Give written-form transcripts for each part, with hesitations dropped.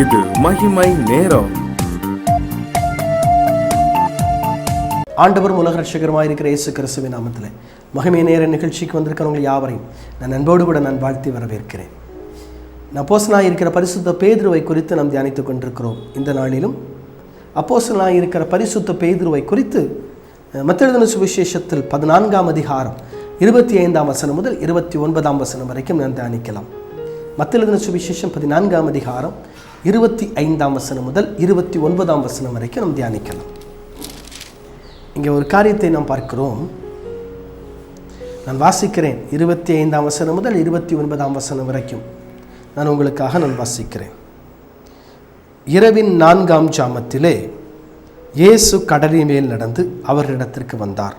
இது மகிமை நேரம். ஆண்டவரும் உலக ரட்சகருமாய் இருக்கிற இயேசு கிறிஸ்துவின் நாமத்திலே மகிமை நேர நிகழ்ச்சிக்கு வந்திருக்கிறவங்க யாவரையும் நான் அன்போடு கூட வாழ்த்தி வரவேற்கிறேன். அப்போஸ்தலனாய் இருக்கிற பரிசுத்த பேதுருவை குறித்து நாம் தியானித்துக் கொண்டிருக்கிறோம். இந்த நாளிலும் அப்போஸ்தலனாய் இருக்கிற பரிசுத்த பேதுருவை குறித்து மத்தேயு எழுதின சுவிசேஷத்தில் 14ஆம் அதிகாரம் 25ஆம் வசனம் முதல் 29ஆம் வசனம் வரைக்கும் நாம் தியானிக்கலாம். மத்தேயு எழுதின சுவிசேஷம் 14ஆம் அதிகாரம் 25ஆம் வசனம் முதல் 29ஆம் வசனம் வரைக்கும் நாம் தியானிக்கலாம். இங்கே ஒரு காரியத்தை நாம் பார்க்கிறோம். நான் வாசிக்கிறேன். 25ஆம் வசனம் முதல் 29ஆம் வசனம் வரைக்கும் நான் உங்களுக்காக வாசிக்கிறேன். இரவின் 4ஆம் ஜாமத்திலே இயேசு கடலின் மேல் நடந்து அவர்களிடத்திற்கு வந்தார்.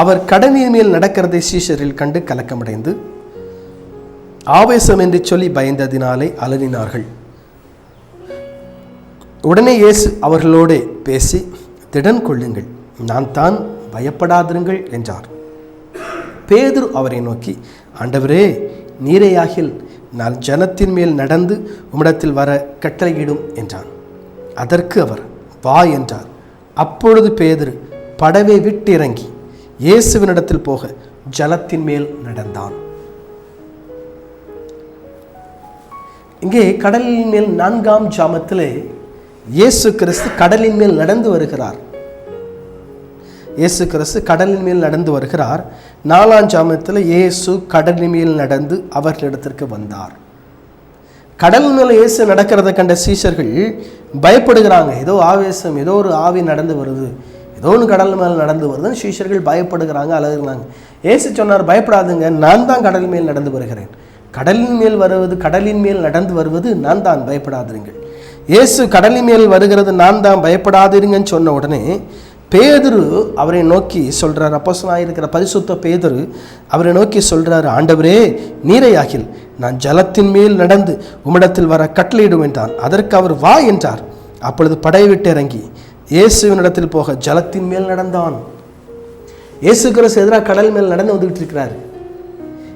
அவர் கடலின் மேல் நடக்கிறதை சீஷரில் கண்டு கலக்கமடைந்து ஆவேசம் என்று சொல்லி பயந்ததினாலே அலறினார்கள். உடனே இயேசு அவர்களோடு பேசி, திடன் கொள்ளுங்கள், நான் தான், பயப்படாதிருங்கள் என்றார். பேதுரு அவரை நோக்கி, ஆண்டவரே, நீரேயாகில் நான் ஜனத்தின் மேல் நடந்து உம்மிடத்தில் வர கட்டளையிடும் என்றான். அதற்கு அவர், வா என்றார். அப்பொழுது பேதுரு படவை விட்டு இறங்கி இயேசுவினிடத்தில் போக ஜலத்தின் மேல் நடந்தான். இங்கே கடலின் மேல் 4ஆம் ஜாமத்திலே இயேசு கிறிஸ்து கடலின் மேல் நடந்து வருகிறார். இயேசு கிறிஸ்து கடலின் மேல் நடந்து வருகிறார். 4ஆம் ஜாமத்தில் இயேசு கடலின் மேல் நடந்து அவர்களிடத்திற்கு வந்தார். கடல் மேல் இயேசு நடக்கிறத கண்ட சீஷர்கள் பயப்படுகிறாங்க. ஏதோ ஆவேசம், ஏதோ ஒரு ஆவி நடந்து வருது, ஏதோ ஒன்று கடல் மேல் நடந்து வருதுன்னு சீஷர்கள் பயப்படுகிறாங்க, அழுகிறாங்க. இயேசு சொன்னார், பயப்படாதுங்க, நான் தான் கடல் மேல் நடந்து வருகிறேன். கடலின் மேல் நடந்து வருவது நான் தான், பயப்படாதிருங்கள். இயேசு கடலின் மேல் வருகிறது நான் தான், பயப்படாதிருங்கன்னு சொன்ன உடனே பேதுரு அவரை நோக்கி சொல்றார். அப்போஸ்தலனாய் இருக்கிற பரிசுத்த பேதுரு அவரை நோக்கி சொல்றாரு, ஆண்டவரே, நீரையாகில் நான் ஜலத்தின் மேல் நடந்து உம்மிடத்தில் வர கட்டளையிடும் என்றான். அதற்கு அவர், வா என்றார். அப்பொழுது படை விட்டு இறங்கி இயேசுவினிடத்தில் போக ஜலத்தின் மேல் நடந்தான். இயேசு கிறிஸ்து எதிராக கடல் மேல் நடந்து வந்துகிட்டு இருக்கிறாரு.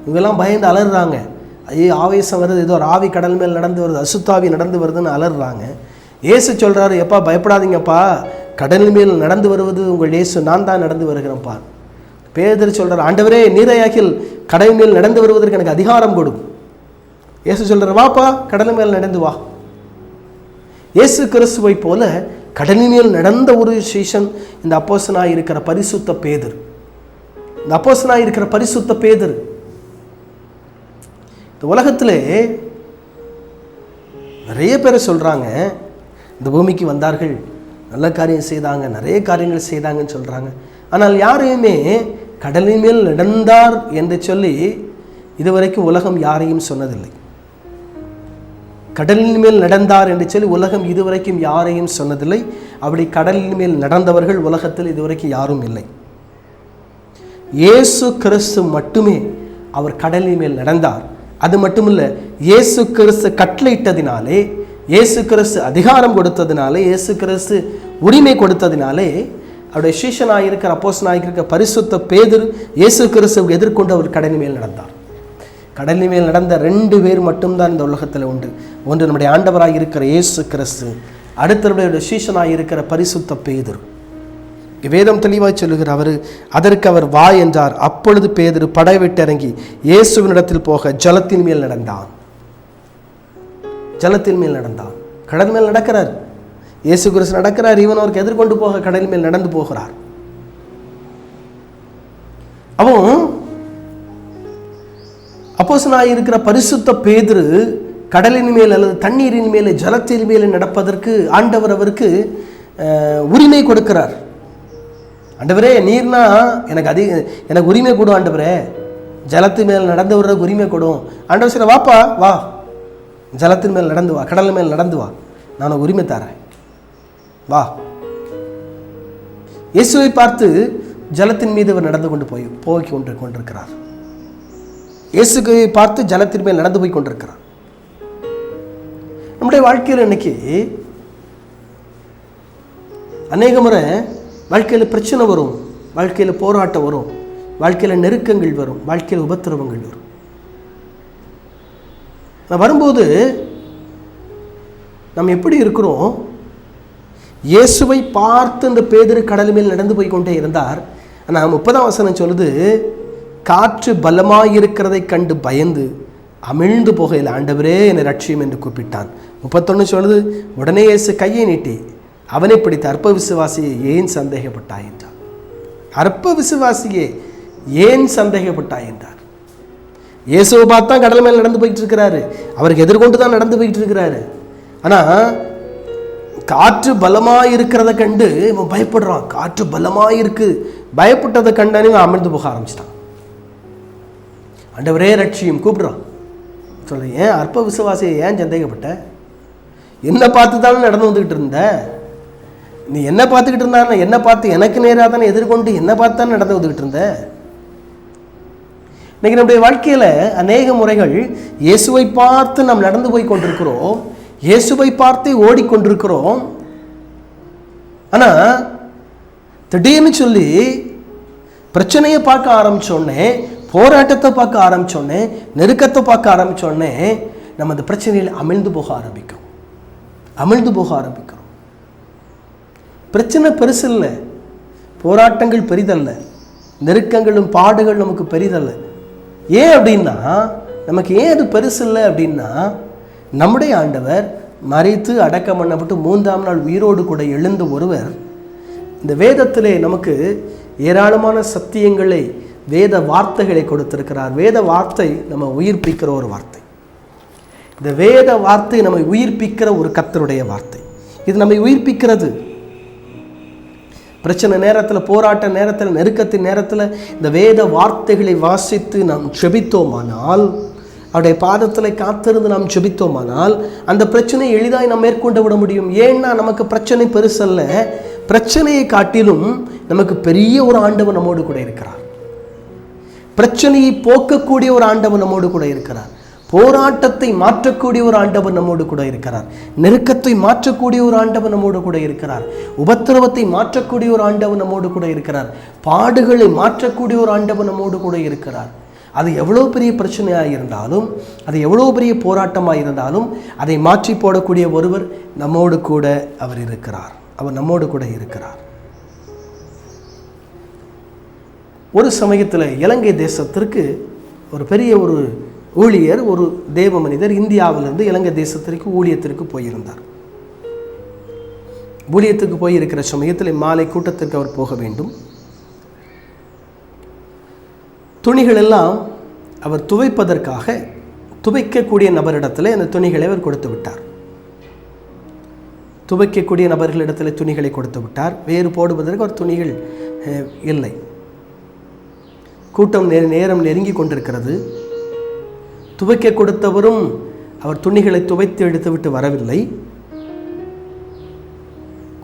இவங்கெல்லாம் பயந்து அலறாங்க. ஐயோ, ஆவேசம் வருது, ஏதோ ஒரு ஆவி கடல் மேல் நடந்து வருது, அசுத்தாவி நடந்து வருதுன்னு அலறாங்க. இயேசு சொல்கிறாரு, எப்பா பயப்படாதீங்கப்பா, கடல் மேல் நடந்து வருவது உங்கள் இயேசு, நான் தான் நடந்து வருகிறேன்ப்பா. பேதுரு சொல்கிறார், ஆண்டவரே, நீரையாகில் கடல் மேல் நடந்து வருவதற்கு எனக்கு அதிகாரம் கொடும். இயேசு சொல்கிறார், வாப்பா, கடல் மேல் நடந்து வா. இயேசு கிறிஸ்துவை போல கடலின் மேல் நடந்த ஒரு சீஷன் இந்த அப்போஸ்தலனாய் இருக்கிற பரிசுத்த பேதுரு. இந்த அப்போஸ்தலனாய் இருக்கிற பரிசுத்த பேதுரு இந்த உலகத்திலே நிறைய பேர் சொல்கிறாங்க, இந்த பூமிக்கு வந்தார்கள், நல்ல காரியம் செய்தாங்க, நிறைய காரியங்கள் செய்தாங்கன்னு சொல்கிறாங்க. ஆனால் யாரையுமே கடலின் மேல் நடந்தார் என்று சொல்லி இதுவரைக்கும் உலகம் யாரையும் சொன்னதில்லை. கடலின் மேல் நடந்தார் என்று சொல்லி உலகம் இதுவரைக்கும் யாரையும் சொன்னதில்லை. அப்படி கடலின் மேல் நடந்தவர்கள் உலகத்தில் இதுவரைக்கும் யாரும் இல்லை. இயேசு கிறிஸ்து மட்டுமே அவர் கடலின் மேல் நடந்தார். அது மட்டுமில்லை, இயேசு கிறிஸ்து கட்டளையிட்டதினாலே, இயேசு கிறிஸ்து அதிகாரம் கொடுத்ததினாலே, இயேசு கிறிஸ்து உரிமை கொடுத்ததினாலே அவருடைய சீஷனாக இருக்கிற அப்போஸ்தலனாக இருக்கிற பரிசுத்த பேதுரு இயேசு கிறிஸ்துவை எதிர்கொண்டு அவர் கடலின் மேல் நடந்தார். கடலின் மேல் நடந்த 2 பேர் மட்டும்தான் இந்த உலகத்தில் உண்டு. ஒன்று நம்முடைய ஆண்டவராக இருக்கிற இயேசு கிறிஸ்து, அடுத்தவருடைய சீஷனாக இருக்கிற பரிசுத்த பேதுரு. வேதம் தெளிவாக சொல்லுகிற அவர், அதற்கு அவர், வா என்றார். அப்பொழுது பேதுரு படை விட்டு இறங்கி இயேசுவினிடத்தில் போக ஜலத்தின் மேல் நடந்தான். ஜலத்தின் மேல் நடந்தான். கடல் மேல் நடக்கிறார், இயேசு கிறிஸ்து நடக்கிறார், இவன் அவருக்கு எதிர்கொண்டு போக கடல் மேல் நடந்து போகிறார். அவன் அப்போஸ்தலனாய் இருக்கிற பரிசுத்த பேதுரு கடலின் மேல் அல்லது தண்ணீரின் மேலே, ஜலத்தின் மேலே நடப்பதற்கு ஆண்டவர் அவருக்கு உரிமை கொடுக்கிறார். ஆண்டவரே, நீர்னா எனக்கு உரிமை கொடும், ஆண்டவரே, ஜலத்து மேல் நடந்து வர்றதுக்கு உரிமை கொடும். ஆண்டவர் சொல்ல, வாப்பா, வா, ஜலத்தின் மேல் நடந்து வா, கடல் மேல் நடந்து வா, நான் உரிமை தரேன், வா. இயேசுவை பார்த்து ஜலத்தின் மீது அவர் நடந்து போய் கொண்டிருக்கிறார். இயேசுவை பார்த்து ஜலத்தின் மேல் நடந்து போய் கொண்டிருக்கிறார். நம்முடைய வாழ்க்கையில் இன்னைக்கு அநேக முறை வாழ்க்கையில் பிரச்சனை வரும், வாழ்க்கையில் போராட்டம் வரும், வாழ்க்கையில் நெருக்கங்கள் வரும், வாழ்க்கையில் உபத்திரவங்கள் வரும். நான் வரும்போது நம்ம எப்படி இருக்கிறோம்? இயேசுவை பார்த்து இந்த பேதுரு கடல் மேல் நடந்து போய் கொண்டே இருந்தார். ஆனால் 30ஆம் வசனம் சொல்லுது, காற்று பலமாயிருக்கிறதை கண்டு பயந்து அமிழ்ந்து போகையில் ஆண்டவரே என்னை ரட்சியும் என்று கூப்பிட்டான். 31 சொல்லுது, உடனே இயேசு கையை நீட்டி அவனை பிடித்த அற்ப விசுவாசியை ஏன் சந்தேகப்பட்டாய் என்றார். அற்ப விசுவாசியே ஏன் சந்தேகப்பட்டாய் என்றார். இயேசுவை பார்த்தா கடல் மேல் நடந்து போயிட்டு இருக்கிறாரு, அவருக்கு எதிர்கொண்டு தான் நடந்து போயிட்டு இருக்கிறாரு. ஆனால் காற்று பலமாக இருக்கிறத கண்டு இவன் பயப்படுறான். காற்று பலமாக இருக்கு, பயப்பட்டதை கண்டானே இவன் அமிழ்ந்து போக ஆரம்பிச்சிட்டான். ஆண்டவரே ரட்சியும் கூப்பிடுறான். சொல்ல, ஏன் அற்ப விசுவாசியை ஏன் சந்தேகப்பட்ட? என்னை பார்த்து தானே நடந்து வந்துக்கிட்டு இருந்த. நீ என்ன பார்த்துக்கிட்டு இருந்தா, என்ன பார்த்து எனக்கு நேராக தானே எதிர்கொண்டு என்ன பார்த்து தானே நடந்து வந்துக்கிட்டு இருந்த. இன்னைக்கு நம்முடைய வாழ்க்கையில் அநேக முறைகள் இயேசுவை பார்த்து நாம் நடந்து போய் கொண்டிருக்கிறோம், இயேசுவை பார்த்தே ஓடிக்கொண்டிருக்கிறோம். ஆனால் திடீர்னு சொல்லி பிரச்சனையை பார்க்க ஆரம்பித்தோடனே, போராட்டத்தை பார்க்க ஆரம்பித்தோடனே, நெருக்கத்தை பார்க்க ஆரம்பித்தோடனே நம்ம அந்த பிரச்சனையில் அமிழ்ந்து போக ஆரம்பிக்கிறோம். பிரச்சனை பெருசு இல்லை, போராட்டங்கள் பெரிதல்ல, நெருக்கங்களும் பாடுகள் நமக்கு பெரிதல்ல. ஏன் அப்படின்னா, நமக்கு ஏன் அது பெருசு இல்லை அப்படின்னா, நம்முடைய ஆண்டவர் மரித்து அடக்கம் பண்ணப்பட்டு 3ஆம் நாள் உயிரோடு கூட எழுந்த ஒருவர் இந்த வேதத்திலே நமக்கு ஏராளமான சத்தியங்களை, வேத வார்த்தைகளை கொடுத்திருக்கிறார். வேத வார்த்தை நம்ம உயிர்ப்பிக்கிற ஒரு வார்த்தை. இந்த வேத வார்த்தை நம்மை உயிர்ப்பிக்கிற ஒரு கர்த்தருடைய வார்த்தை. இது நம்மை உயிர்ப்பிக்கிறது. பிரச்சனை நேரத்தில், போராட்ட நேரத்தில், நெருக்கத்தின் நேரத்தில் இந்த வேத வார்த்தைகளை வாசித்து நாம் ஜெபித்தோமானால், அவருடைய பாதத்தில் காத்திருந்து நாம் ஜெபித்தோமானால் அந்த பிரச்சனையை எளிதாய் நாம் மேற்கொண்டு விட முடியும். ஏன்னா நமக்கு பிரச்சனை பெருசல்ல, பிரச்சனையை காட்டிலும் நமக்கு பெரிய ஒரு ஆண்டவர் நம்மோடு கூட இருக்கிறார். பிரச்சனையை போக்கக்கூடிய ஒரு ஆண்டவர் நம்மோடு கூட இருக்கிறார். போராட்டத்தை மாற்றக்கூடிய ஒரு ஆண்டவர் நம்மோடு கூட இருக்கிறார். நெருக்கத்தை மாற்றக்கூடிய ஒரு ஆண்டவர் நம்மோடு கூட இருக்கிறார். உபத்திரவத்தை மாற்றக்கூடிய ஒரு ஆண்டவர் நம்மோடு கூட இருக்கிறார். பாடுகளை மாற்றக்கூடிய ஒரு ஆண்டவர் நம்மோடு கூட இருக்கிறார். அது எவ்வளோ பெரிய பிரச்சனையாக இருந்தாலும், அது எவ்வளோ பெரிய போராட்டமாக இருந்தாலும் அதை மாற்றி போடக்கூடிய ஒருவர் நம்மோடு கூட அவர் இருக்கிறார். அவர் நம்மோடு கூட இருக்கிறார். ஒரு சமயத்தில் இலங்கை தேசத்திற்கு ஒரு பெரிய ஒரு ஊழியர், ஒரு தேவ மனிதர் இந்தியாவிலிருந்து இலங்கை தேசத்திற்கு ஊழியத்திற்கு போயிருந்தார். ஊழியத்துக்கு போயிருக்கிற சமயத்தில் மாலை கூட்டத்திற்கு அவர் போக வேண்டும். துணிகள் எல்லாம் அவர் துவைப்பதற்காக துவைக்கக்கூடிய நபரிடத்தில் அந்த துணிகளை அவர் கொடுத்து விட்டார். துவைக்கக்கூடிய நபர்களிடத்தில் துணிகளை கொடுத்து விட்டார். வேறு போடுவதற்கு அவர் துணிகள் இல்லை. கூட்டம் நேரம் நெருங்கி கொண்டிருக்கிறது. துவைக்க கொடுத்தவரும் அவர் துணிகளை துவைத்து எடுத்துவிட்டு வரவில்லை.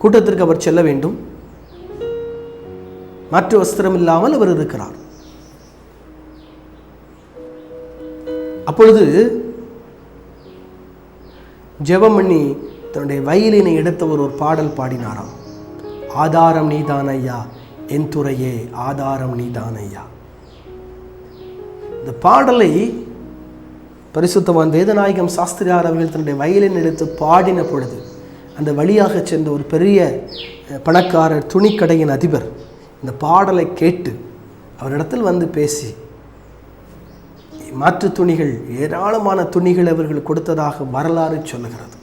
கூட்டத்திற்கு அவர் செல்ல வேண்டும். மாற்று வஸ்திரம் இல்லாமல் அவர் இருக்கிறார். அப்பொழுது ஜெபம் பண்ணி தன்னுடைய வயலினை எடுத்தவர் ஒரு பாடல் பாடினாராம். ஆதாரம் நீதானையா என் துறையே, ஆதாரம் நீதானையா. இந்த பாடலை பரிசுத்தவான் வேதநாயகம் சாஸ்திரியார் அவர்கள் தன்னுடைய வயலின் எடுத்து பாடின பொழுது அந்த வழியாக சென்ற ஒரு பெரிய பணக்காரர், துணிக்கடையின் அதிபர் இந்த பாடலை கேட்டு அவரிடத்தில் வந்து பேசி, மாற்று துணிகள், ஏராளமான துணிகள் அவர்கள் கொடுத்ததாக வரலாறு சொல்லுகிறது.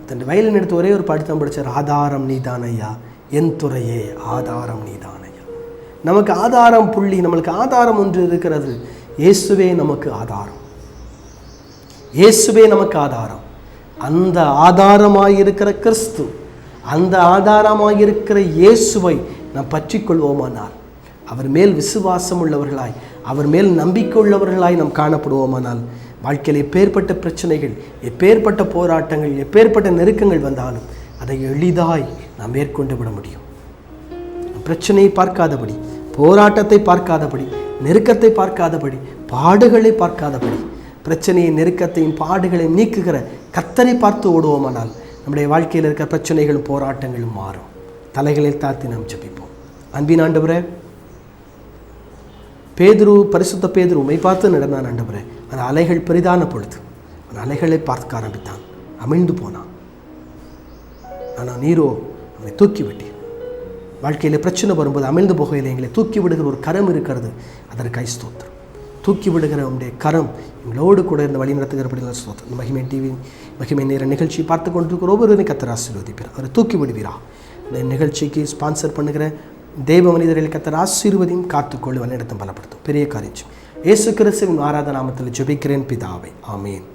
தன் வயலின் எடுத்து ஒரே ஒரு பாடித்தான் படித்தார். ஆதாரம் நீதானையா என் துறையே, ஆதாரம் நீதானையா. நமக்கு ஆதாரம் புள்ளி, நம்மளுக்கு ஆதாரம் ஒன்று இருக்கிறது. இயேசுவே நமக்கு ஆதாரம். இயேசுவே நமக்கு ஆதாரம். அந்த ஆதாரமாயிருக்கிற கிறிஸ்து, அந்த ஆதாரமாயிருக்கிற இயேசுவை நாம் பற்றி கொள்வோமானால், அவர் மேல் விசுவாசம் உள்ளவர்களாய், அவர் மேல் நம்பிக்கை உள்ளவர்களாய் நாம் காணப்படுவோமானால், வாழ்க்கையில் எப்பேற்பட்ட பிரச்சனைகள், எப்பேற்பட்ட போராட்டங்கள், எப்பேற்பட்ட நெருக்கங்கள் வந்தாலும் அதை எளிதாய் நாம் மேற்கொண்டு விட முடியும். பிரச்சனையை பார்க்காதபடி, போராட்டத்தை பார்க்காதபடி, நெருக்கத்தை பார்க்காதபடி, பாடுகளை பார்க்காதபடி, பிரச்சனையை, நெருக்கத்தையும் பாடுகளையும் நீக்குகிற கர்த்தரை பார்த்து ஓடுவோமானால் நம்முடைய வாழ்க்கையில் இருக்கிற பிரச்சனைகளும் போராட்டங்களும் மாறும். தலைகளில் தாழ்த்தி நாம் ஜெபிப்போம். அன்பின் ஆண்டவரே, பேதுரு, பரிசுத்த பேதுரு உம்மை பார்த்து நடந்தான் ஆண்டவரே. அந்த அலைகள் பெரிதான பொழுது அந்த அலைகளை பார்க்க ஆரம்பித்தான். அமிழ்ந்து போனான். ஆனால் நீரோ அவனை தூக்கி விட்டீர். வாழ்க்கையில் பிரச்சனை வரும்போது அமிழ்ந்து போகையில் எங்களை தூக்கி விடுகிற ஒரு கரம் இருக்கிறது. அதற்காக ஸ்தோத்திரம். தூக்கி விடுகிற உடைய கரம் எங்களோடு கூட இந்த வழி நடத்துகிறபடி ஸ்தோத்திரம். இந்த மகிமை டிவி மகிமை நேர நிகழ்ச்சி பார்த்து கொண்டிருக்கிற ஒவ்வொருவரையும் கர்த்தர் ஆசீர்வதிப்பார். அவரை தூக்கி விடுவீரா. இந்த நிகழ்ச்சிக்கு ஸ்பான்சர் பண்ணுகிற தேவ மனிதர்களை கர்த்தர் ஆசீர்வதியும் காத்துக்கொள்ளு வழிநடத்தும் பலப்படுத்தும் பெரிய காரியம். இயேசு கிறிஸ்துவின் ஆராதன நாமத்தில் ஜெபிக்கிறேன் பிதாவே, ஆமென்.